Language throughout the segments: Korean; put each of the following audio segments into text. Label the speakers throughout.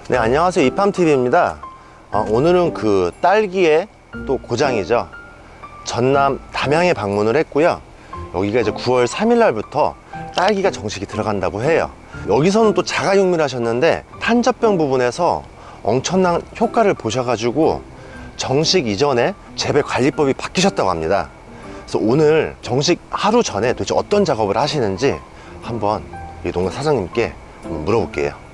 Speaker 1: 네, 안녕하세요. 이팜TV입니다. 오늘은 그 딸기의 또 고장이죠. 전남 담양에 방문을 했고요. 여기가 이제 9월 3일 날부터 딸기가 정식이 들어간다고 해요. 여기서는 또 자가육미를 하셨는데 탄저병 부분에서 엄청난 효과를 보셔가지고 정식 이전에 재배 관리법이 바뀌셨다고 합니다. 그래서 오늘 정식 하루 전에 도대체 어떤 작업을 하시는지 한번 이 농가 사장님께 한번 물어볼게요.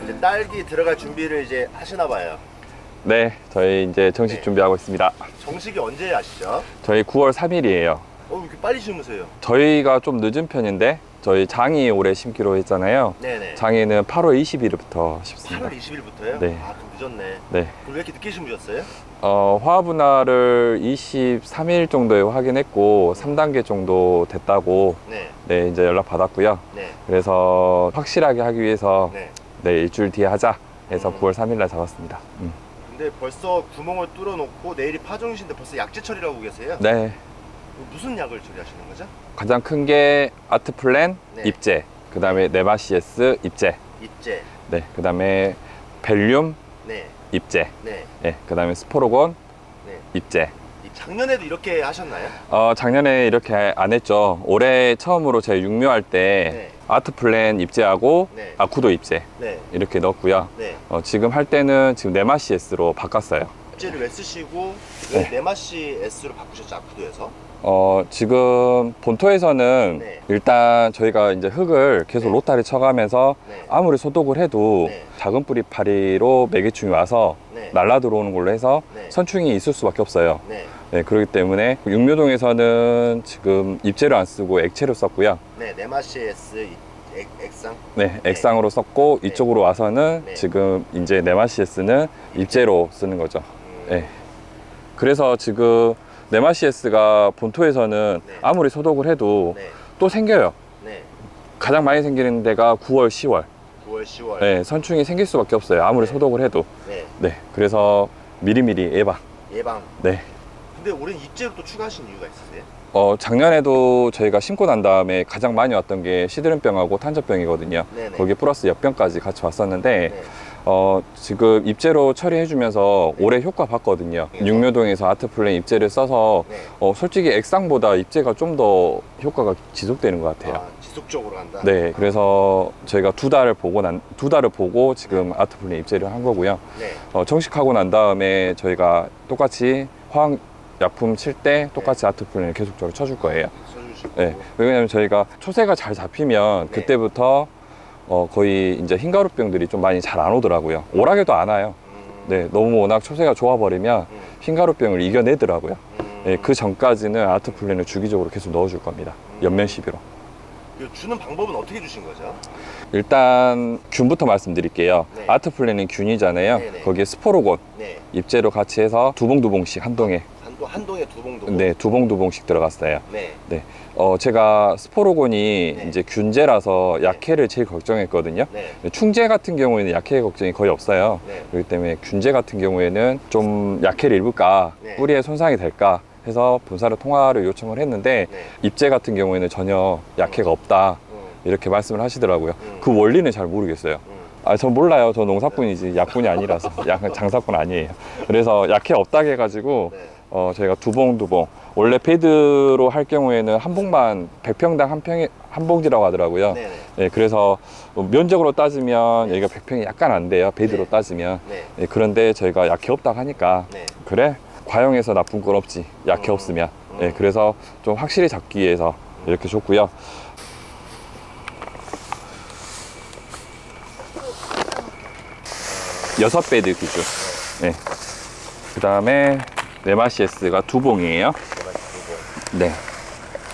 Speaker 1: 이제 딸기 들어갈 준비를 이제 하시나 봐요.
Speaker 2: 네, 저희 이제 정식 준비하고 있습니다.
Speaker 1: 정식이 언제 하시죠?
Speaker 2: 저희 9월 3일이에요.
Speaker 1: 왜 이렇게 빨리 심으세요?
Speaker 2: 저희가 좀 늦은 편인데 저희 장이 올해 심기로 했잖아요.
Speaker 1: 네네.
Speaker 2: 장에는 8월 20일부터 심습니다.
Speaker 1: 8월 20일부터요?
Speaker 2: 네.
Speaker 1: 아, 좀 늦었네.
Speaker 2: 네.
Speaker 1: 그럼 왜 이렇게 늦게 심으셨어요?
Speaker 2: 화분화를 23일 정도에 확인했고 3단계 정도 됐다고
Speaker 1: 네.
Speaker 2: 이제 연락 받았고요.
Speaker 1: 네.
Speaker 2: 그래서 확실하게 하기 위해서
Speaker 1: 네.
Speaker 2: 일주일 뒤에 하자 해서 9월 3일 날 잡았습니다.
Speaker 1: 근데 벌써 구멍을 뚫어놓고 내일이 파종이신데 벌써 약제 처리를 하고 계세요?
Speaker 2: 네.
Speaker 1: 무슨 약을 처리하시는 거죠?
Speaker 2: 가장 큰 게 아트플랜
Speaker 1: 네.
Speaker 2: 입제, 그 다음에 네마시에스 입제,
Speaker 1: 입제.
Speaker 2: 네, 그 다음에 벨륨
Speaker 1: 네.
Speaker 2: 입제,
Speaker 1: 네.
Speaker 2: 네, 그 다음에 스포로곤
Speaker 1: 네.
Speaker 2: 입제.
Speaker 1: 작년에도 이렇게 하셨나요?
Speaker 2: 작년에 이렇게 안 했죠. 올해 처음으로 제가 육묘할 때
Speaker 1: 네.
Speaker 2: 아트플랜 입제하고
Speaker 1: 네.
Speaker 2: 아쿠도 입제
Speaker 1: 네.
Speaker 2: 이렇게 넣었고요.
Speaker 1: 네.
Speaker 2: 지금 할 때는 지금 네마시에스로 바꿨어요.
Speaker 1: 입제를 왜 쓰시고 왜
Speaker 2: 네.
Speaker 1: 네마시 S로 바꾸셨죠? 아쿠도에서?
Speaker 2: 지금 본토에서는
Speaker 1: 네.
Speaker 2: 일단 저희가 이제 흙을 계속
Speaker 1: 네.
Speaker 2: 로타리 쳐가면서
Speaker 1: 네.
Speaker 2: 아무리 소독을 해도
Speaker 1: 네.
Speaker 2: 작은 뿌리파리로 매개충이 와서
Speaker 1: 네.
Speaker 2: 날라 들어오는 걸로 해서
Speaker 1: 네.
Speaker 2: 선충이 있을 수밖에 없어요.
Speaker 1: 네.
Speaker 2: 네, 그렇기 때문에 육묘동에서는 지금 입제를 안 쓰고 액체로 썼고요.
Speaker 1: 네. 네마시 S 액상?
Speaker 2: 네, 액상으로 썼고
Speaker 1: 네.
Speaker 2: 이쪽으로 와서는
Speaker 1: 네.
Speaker 2: 지금 이제 네마시에스는 입제로 쓰는 거죠. 네. 그래서 지금 네마시에스가 본토에서는
Speaker 1: 네.
Speaker 2: 아무리 소독을 해도
Speaker 1: 네.
Speaker 2: 또 생겨요.
Speaker 1: 네.
Speaker 2: 가장 많이 생기는 데가 9월, 10월.
Speaker 1: 9월, 10월.
Speaker 2: 네, 선충이 생길 수밖에 없어요. 아무리
Speaker 1: 네.
Speaker 2: 소독을 해도.
Speaker 1: 네.
Speaker 2: 네, 그래서 미리미리 예방.
Speaker 1: 예방.
Speaker 2: 네.
Speaker 1: 근데 올해 입제로 또 추가하신 이유가 있으세요?
Speaker 2: 작년에도 저희가 심고 난 다음에 가장 많이 왔던 게 시드름병하고 탄저병이거든요.
Speaker 1: 네네.
Speaker 2: 거기에 플러스 엽병까지 같이 왔었는데
Speaker 1: 네.
Speaker 2: 지금 입제로 처리해주면서
Speaker 1: 네.
Speaker 2: 올해 효과 봤거든요.
Speaker 1: 네.
Speaker 2: 육묘동에서 아트플랜 입제를 써서
Speaker 1: 네.
Speaker 2: 솔직히 액상보다 입제가 좀 더 효과가 지속되는 것 같아요.
Speaker 1: 아, 지속적으로 간다?
Speaker 2: 네, 그래서 저희가 두 달을 보고 지금 아트플랜 입제를 한 거고요.
Speaker 1: 네.
Speaker 2: 정식하고 난 다음에 저희가 똑같이 화학 약품 칠 때 똑같이 아트플랜을 계속적으로 쳐줄 거예요.
Speaker 1: 써주시고.
Speaker 2: 네, 왜냐면 저희가 초세가 잘 잡히면
Speaker 1: 네.
Speaker 2: 그때부터 거의 이제 흰가루병들이 좀 많이 잘 안 오더라고요. 오락에도 안 와요. 네, 너무 워낙 초세가 좋아버리면 흰가루병을 이겨내더라고요. 네, 그 전까지는 아트플랜을 주기적으로 계속 넣어줄 겁니다. 연면 시비로.
Speaker 1: 주는 방법은 어떻게 주신 거죠?
Speaker 2: 일단 균부터 말씀드릴게요.
Speaker 1: 네.
Speaker 2: 아트플랜은 균이잖아요.
Speaker 1: 네네.
Speaker 2: 거기에 스포로곤
Speaker 1: 네.
Speaker 2: 입제로 같이 해서 두 봉씩 한 동에,
Speaker 1: 한 동에 두 봉.
Speaker 2: 네, 두 봉씩 들어갔어요.
Speaker 1: 네.
Speaker 2: 네, 제가 스포로곤이
Speaker 1: 네.
Speaker 2: 이제 균제라서 약해를 제일 걱정했거든요.
Speaker 1: 네.
Speaker 2: 충제 같은 경우에는 약해 걱정이 거의 없어요.
Speaker 1: 네.
Speaker 2: 그렇기 때문에 균제 같은 경우에는 좀 약해를 입을까,
Speaker 1: 네.
Speaker 2: 뿌리에 손상이 될까 해서 본사로 통화를 요청을 했는데
Speaker 1: 네.
Speaker 2: 입제 같은 경우에는 전혀 약해가 없다 이렇게 말씀을 하시더라고요. 그 원리는 잘 모르겠어요. 전 몰라요. 저 농사꾼이지 약꾼이 아니라서 장사꾼 아니에요. 그래서 약해 없다고 해가지고
Speaker 1: 네.
Speaker 2: 저희가 두 봉 원래 베드로 할 경우에는 한 봉만 100평당 한 봉지라고 하더라고요.
Speaker 1: 네네.
Speaker 2: 네, 그래서 면적으로 따지면 여기가 100평이 약간 안 돼요. 베드로
Speaker 1: 네.
Speaker 2: 따지면.
Speaker 1: 네.
Speaker 2: 네, 그런데 저희가 약해 없다고 하니까
Speaker 1: 네.
Speaker 2: 그래 과용해서 나쁜 건 없지 약해 없으면. 네, 그래서 좀 확실히 잡기 위해서 이렇게 줬고요. 여섯 베드 기준. 네. 그 다음에 네마시에스가 두 봉이에요. 네.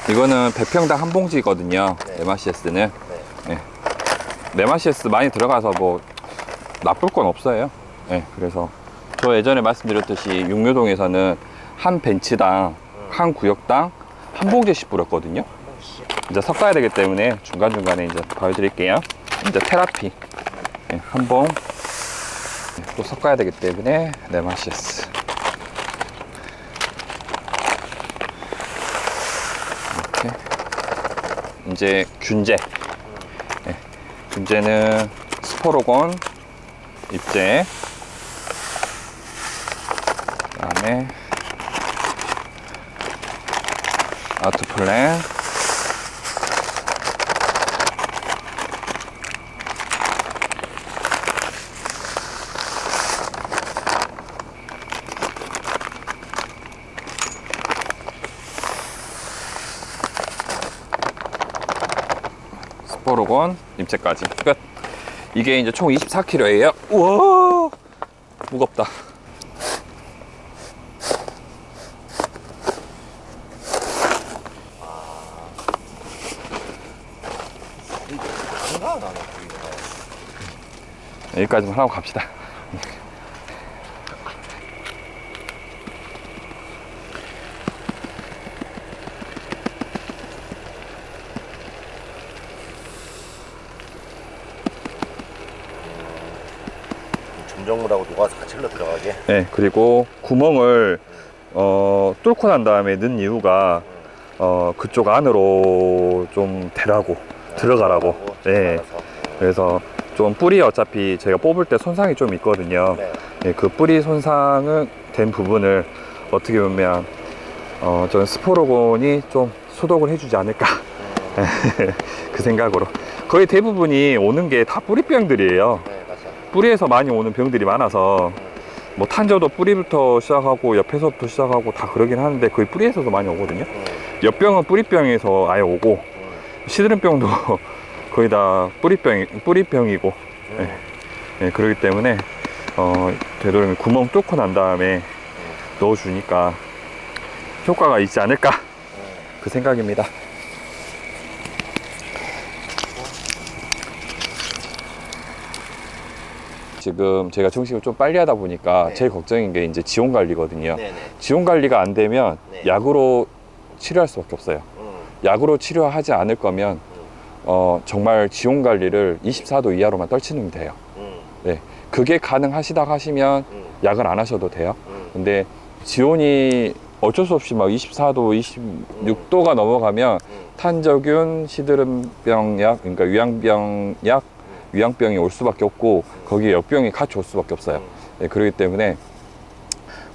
Speaker 2: 이거는 100평당 한 봉지거든요.
Speaker 1: 네.
Speaker 2: 네마시에스는.
Speaker 1: 네.
Speaker 2: 네. 네마시에스 많이 들어가서 뭐 나쁠 건 없어요. 네. 그래서 저 예전에 말씀드렸듯이 육묘동에서는 한 벤치당 한 구역당 한 봉지씩 뿌렸거든요. 이제 섞어야 되기 때문에 중간중간에 이제 보여드릴게요. 이제 테라피. 네. 한 봉. 또 섞어야 되기 때문에 네마시에스 이렇게 이제 균제. 네, 균제는 스포로곤, 입제, 그다음에 아트플랜, 스포로곤, 입제까지 끝. 이게 이제 총 24kg예요. 우와, 무겁다. 여기까지만 하고 갑시다.
Speaker 1: 점정물하고 녹아서 같이 흘러 들어가게.
Speaker 2: 네, 그리고 구멍을 뚫고 난 다음에 넣은 이유가 그쪽 안으로 좀 대라고, 들어가라고. 네, 그래서 좀 뿌리 어차피 제가 뽑을 때 손상이 좀 있거든요.
Speaker 1: 네.
Speaker 2: 네, 그 뿌리 손상은 된 부분을 어떻게 보면 저는 스포로곤이 좀 소독을 해주지 않을까. 그 생각으로. 거의 대부분이 오는 게 다 뿌리병들이에요.
Speaker 1: 네, 맞아.
Speaker 2: 뿌리에서 많이 오는 병들이 많아서 뭐 탄저도 뿌리부터 시작하고 옆에서부터 시작하고 다 그러긴 하는데 거의 뿌리에서도 많이 오거든요. 옆병은 뿌리병에서 아예 오고 시드름병도 거의 다 뿌리병이고 네. 네, 그렇기 때문에 되도록이면 구멍 뚫고 난 다음에 넣어주니까 효과가 있지 않을까 그 생각입니다. 지금 제가 정식을 좀 빨리 하다 보니까
Speaker 1: 네.
Speaker 2: 제일 걱정인 게 이제 지온 관리거든요.
Speaker 1: 네네.
Speaker 2: 지온 관리가 안 되면
Speaker 1: 네.
Speaker 2: 약으로 치료할 수밖에 없어요. 약으로 치료하지 않을 거면 정말 지온 관리를 24도 이하로만 떨치면 돼요. 네, 그게 가능하시다 하시면 약을 안 하셔도 돼요. 근데 지온이 어쩔 수 없이 막 24도, 26도가 넘어가면 탄저균, 시드름병 약, 그러니까 위양병 약, 위양병이 올 수밖에 없고 거기에 역병이 같이 올 수밖에 없어요. 네, 그렇기 때문에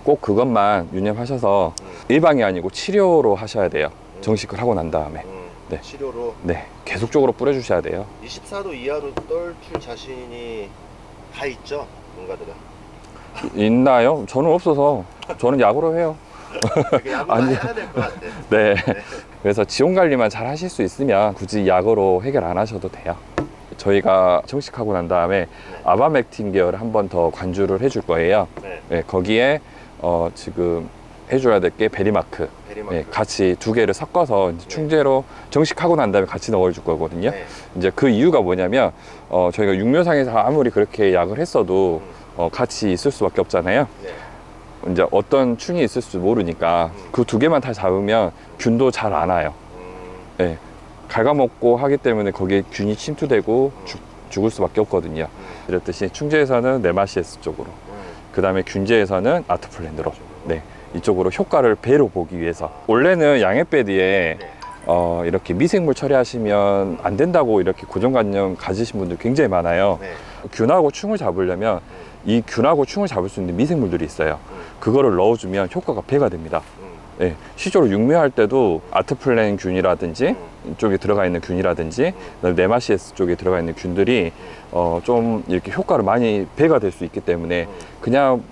Speaker 2: 꼭 그것만 유념하셔서 일방이 아니고 치료로 하셔야 돼요. 정식을 하고 난 다음에. 네.
Speaker 1: 치료로
Speaker 2: 네, 계속적으로 뿌려주셔야 돼요.
Speaker 1: 24도 이하로 떨칠 자신이 다 있죠, 농가들은.
Speaker 2: 있나요? 저는 없어서 저는 약으로 해요.
Speaker 1: 약으로
Speaker 2: 아니.
Speaker 1: 해야 될 것 같아.
Speaker 2: 네. 그래서 지온 관리만 잘 하실 수 있으면 굳이 약으로 해결 안 하셔도 돼요. 저희가 정식하고 난 다음에 아바맥틴 계열을 한 번 더 관주를 해줄 거예요.
Speaker 1: 네.
Speaker 2: 네, 거기에 지금 해줘야 될 게 베리마크.
Speaker 1: 베리마크.
Speaker 2: 네, 같이 두 개를 섞어서 이제 충제로 정식하고 난 다음에 같이 넣어줄 거거든요.
Speaker 1: 네.
Speaker 2: 이제 그 이유가 뭐냐면 저희가 육묘상에서 아무리 그렇게 약을 했어도 같이 있을 수밖에 없잖아요.
Speaker 1: 네.
Speaker 2: 이제 어떤 충이 있을 줄 모르니까 그 두 개만 다 잡으면 균도 잘 안 와요. 네, 갉아먹고 하기 때문에 거기에 균이 침투되고 죽을 수밖에 없거든요. 이랬듯이 충제에서는 네마시에스 쪽으로, 그 다음에 균제에서는 아트플랜드로, 네, 이쪽으로 효과를 배로 보기 위해서. 원래는 양액배드에 이렇게 미생물 처리하시면 안 된다고 이렇게 고정관념 가지신 분들 굉장히 많아요.
Speaker 1: 네.
Speaker 2: 균하고 충을 잡으려면 이 균하고 충을 잡을 수 있는 미생물들이 있어요. 그거를 넣어주면 효과가 배가 됩니다. 네, 실제로 육묘할 때도 아트플랜 균이라든지 이쪽에 들어가 있는 균이라든지 네마시에스 쪽에 들어가 있는 균들이 좀 이렇게 효과를 많이 배가 될 수 있기 때문에 그냥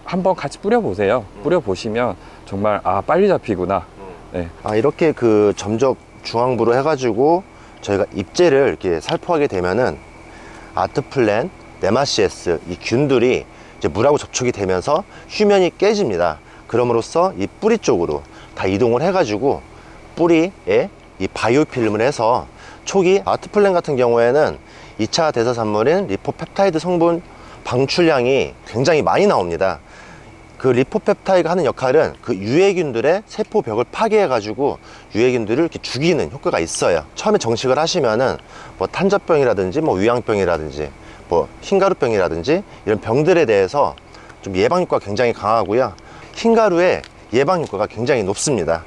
Speaker 2: 한번 같이 뿌려보세요. 뿌려보시면 정말 빨리 잡히구나. 네.
Speaker 1: 이렇게 그 점적 중앙부로 해가지고 저희가 입제를 이렇게 살포하게 되면은 아트플랜, 네마시에스 이 균들이 이제 물하고 접촉이 되면서 휴면이 깨집니다. 그럼으로써 이 뿌리 쪽으로 다 이동을 해가지고 뿌리에 이 바이오 필름을 해서 초기 아트플랜 같은 경우에는 2차 대사산물인 리포펩타이드 성분 방출량이 굉장히 많이 나옵니다. 그 리포펩타이드가 하는 역할은 그 유해균들의 세포벽을 파괴해가지고 유해균들을 이렇게 죽이는 효과가 있어요. 처음에 정식을 하시면은 뭐 탄저병이라든지 뭐 위양병이라든지 뭐 흰가루병이라든지 이런 병들에 대해서 좀 예방 효과가 굉장히 강하고요. 흰가루의 예방 효과가 굉장히 높습니다.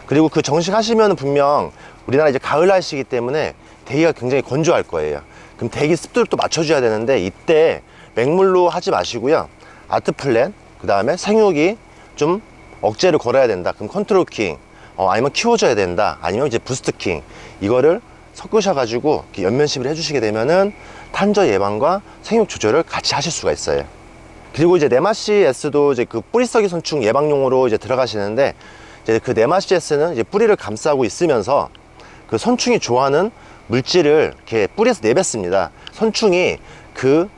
Speaker 1: 그리고 그 정식 하시면 분명 우리나라 이제 가을 날씨이기 때문에 대기가 굉장히 건조할 거예요. 그럼 대기 습도를 또 맞춰줘야 되는데 이때 맹물로 하지 마시고요. 아트플랜, 그 다음에 생육이 좀 억제를 걸어야 된다. 그럼 컨트롤킹, 아니면 키워줘야 된다. 아니면 이제 부스트킹, 이거를 섞으셔가지고 이렇게 연면십을 해주시게 되면은 탄저 예방과 생육 조절을 같이 하실 수가 있어요. 그리고 이제 네마시S도 이제 그 뿌리썩이 선충 예방용으로 이제 들어가시는데, 이제 그 네마시S는 이제 뿌리를 감싸고 있으면서 그 선충이 좋아하는 물질을 이렇게 뿌리에서 내뱉습니다. 선충이 그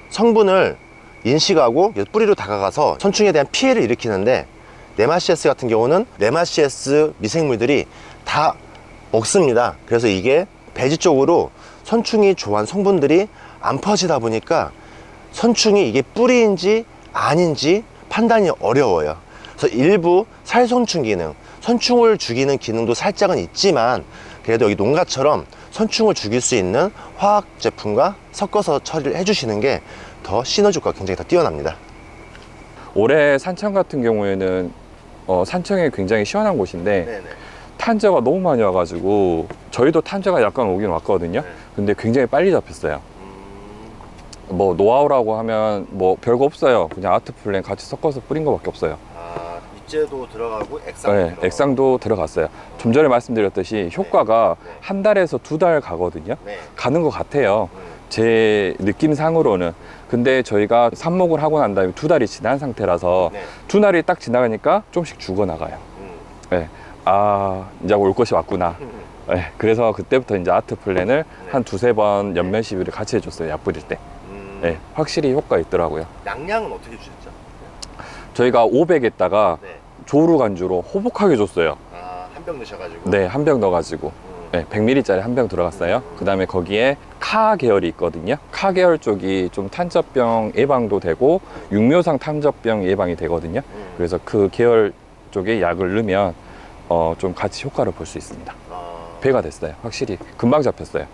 Speaker 1: 성분을 인식하고 뿌리로 다가가서 선충에 대한 피해를 일으키는데, 네마시S 같은 경우는 네마시S 미생물들이 다 먹습니다. 그래서 이게 배지 쪽으로 선충이 좋아하는 성분들이 안 퍼지다 보니까 선충이 이게 뿌리인지 아닌지 판단이 어려워요. 그래서 일부 살선충 기능, 선충을 죽이는 기능도 살짝은 있지만, 그래도 여기 농가처럼 선충을 죽일 수 있는 화학 제품과 섞어서 처리를 해주시는 게 더 시너지 효과가 굉장히 더 뛰어납니다.
Speaker 2: 올해 산청 같은 경우에는 산청이 굉장히 시원한 곳인데
Speaker 1: 네네.
Speaker 2: 탄저가 너무 많이 와가지고 저희도 탄저가 약간 오긴 왔거든요.
Speaker 1: 네.
Speaker 2: 근데 굉장히 빨리 잡혔어요. 뭐 노하우라고 하면 뭐 별거 없어요. 그냥 아트플랜 같이 섞어서 뿌린 거밖에 없어요.
Speaker 1: 아, 입제도 들어가고 액상도
Speaker 2: 네,
Speaker 1: 들어가고.
Speaker 2: 액상도 들어갔어요. 좀 전에 말씀드렸듯이 효과가
Speaker 1: 네.
Speaker 2: 한 달에서 2달 가거든요.
Speaker 1: 네.
Speaker 2: 가는 것 같아요. 제 느낌상으로는. 근데 저희가 삽목을 하고 난 다음에 2달이 지난 상태라서
Speaker 1: 네.
Speaker 2: 2달이 딱 지나가니까 좀씩 죽어나가요. 네. 아, 이제 올 것이 왔구나. 네. 그래서 그때부터 이제 아트 플랜을 한 2-3번 연면 시비를 같이 해줬어요. 약 뿌릴 때. 네. 확실히 효과 있더라고요.
Speaker 1: 양량은 어떻게 주셨죠?
Speaker 2: 저희가 500에다가
Speaker 1: 네.
Speaker 2: 조루 간주로 호복하게 줬어요.
Speaker 1: 아, 한 병 넣으셔가지고.
Speaker 2: 네, 한 병 넣어가지고. 네, 100ml짜리 한 병 들어갔어요. 그 다음에 거기에 카 계열이 있거든요. 카 계열 쪽이 좀 탄저병 예방도 되고 육묘상 탄저병 예방이 되거든요. 그래서 그 계열 쪽에 약을 넣으면 좀 같이 효과를 볼 수 있습니다. 배가 됐어요. 확실히 금방 잡혔어요.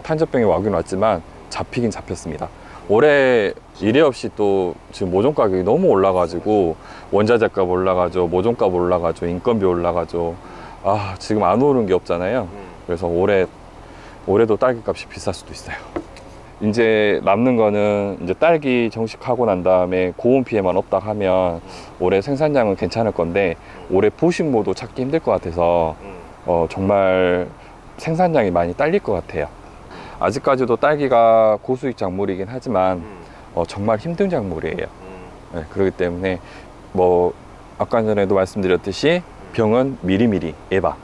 Speaker 2: 탄저병이 와긴 왔지만 잡히긴 잡혔습니다. 올해 이래 없이 또 지금 모종 가격이 너무 올라가지고 원자재값 올라가죠, 모종값 올라가죠, 인건비 올라가죠. 아, 지금 안 오른 게 없잖아요. 그래서 올해도 딸기 값이 비쌀 수도 있어요. 이제 남는 거는 이제 딸기 정식하고 난 다음에 고온 피해만 없다 하면 올해 생산량은 괜찮을 건데, 올해 보식모도 찾기 힘들 것 같아서 정말 생산량이 많이 딸릴 것 같아요. 아직까지도 딸기가 고수익 작물이긴 하지만 정말 힘든 작물이에요. 네, 그렇기 때문에 뭐 아까 전에도 말씀드렸듯이 병은 미리미리 예방,